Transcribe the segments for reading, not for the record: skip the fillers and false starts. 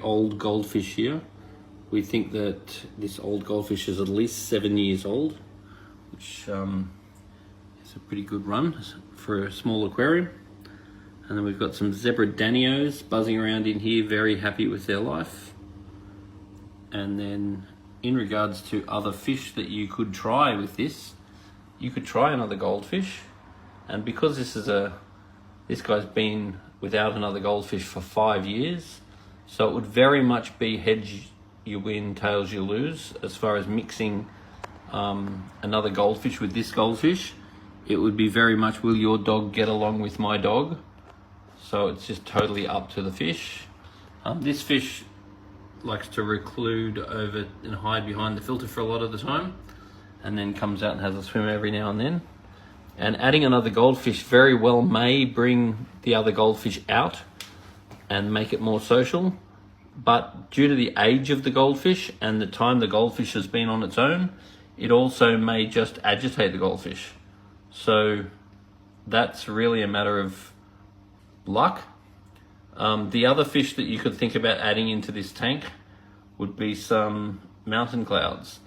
Old goldfish here. We think that this old goldfish is at least 7 years old, which is a pretty good run for a small aquarium. And then we've got some zebra danios buzzing around in here, very happy with their life. And then in regards to other fish that you could try with this, you could try another goldfish. And because this guy's been without another goldfish for 5 years, so it would very much be heads you win, tails you lose. As far as mixing another goldfish with this goldfish, it would be very much, will your dog get along with my dog? So it's just totally up to the fish. This fish likes to reclude over and hide behind the filter for a lot of the time, and then comes out and has a swim every now and then. And adding another goldfish very well may bring the other goldfish out and make it more social, but due to the age of the goldfish and the time the goldfish has been on its own, it also may just agitate the goldfish. So that's really a matter of luck. The other fish that you could think about adding into this tank would be some mountain clouds,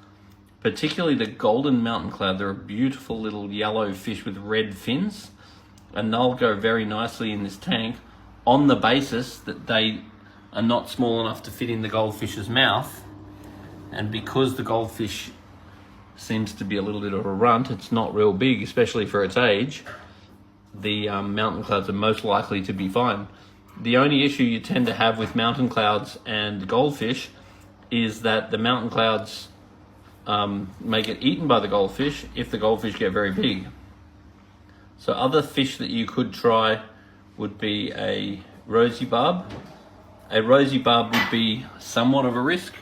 particularly the golden mountain cloud. They're a beautiful little yellow fish with red fins, and they'll go very nicely in this tank on the basis that they are not small enough to fit in the goldfish's mouth. And because the goldfish seems to be a little bit of a runt, it's not real big, especially for its age, the mountain clouds are most likely to be fine. The only issue you tend to have with mountain clouds and goldfish is that the mountain clouds may get eaten by the goldfish if the goldfish get very big. So other fish that you could try would be a rosy barb. A rosy barb would be somewhat of a risk,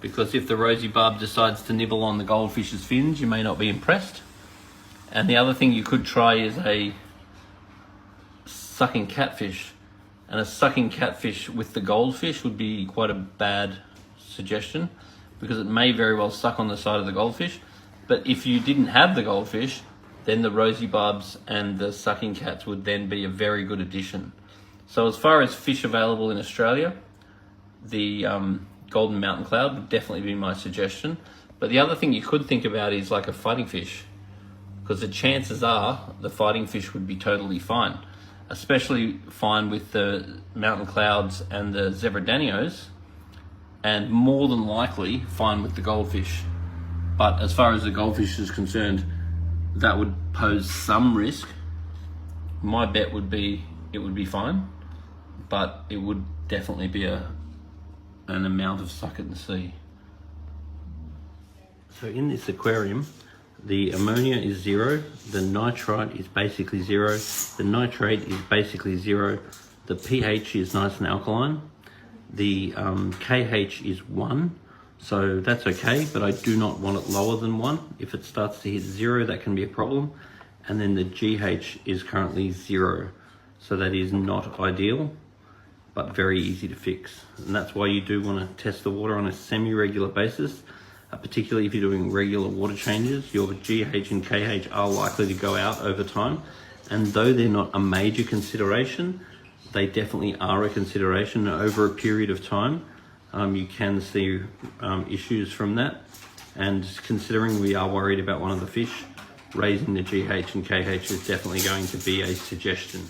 because if the rosy barb decides to nibble on the goldfish's fins, you may not be impressed. And the other thing you could try is a sucking catfish. And a sucking catfish with the goldfish would be quite a bad suggestion, because it may very well suck on the side of the goldfish. But if you didn't have the goldfish, then the rosy barbs and the sucking cats would then be a very good addition. So as far as fish available in Australia, the golden mountain cloud would definitely be my suggestion. But the other thing you could think about is like a fighting fish, because the chances are the fighting fish would be totally fine, especially fine with the mountain clouds and the zebra danios, and more than likely fine with the goldfish. But as far as the goldfish is concerned, that would pose some risk. My bet would be it would be fine, but it would definitely be an amount of suck at the sea. So in this aquarium, the ammonia is 0, the nitrite is basically 0, the nitrate is basically 0, the pH is nice and alkaline, the KH is 1, so that's okay, but I do not want it lower than 1. If it starts to hit 0, that can be a problem. And then the GH is currently 0, so that is not ideal, but very easy to fix. And that's why you do want to test the water on a semi-regular basis, particularly if you're doing regular water changes. Your GH and KH are likely to go out over time, and though they're not a major consideration, they definitely are a consideration over a period of time. You can see issues from that, and considering we are worried about one of the fish, raising the GH and KH is definitely going to be a suggestion.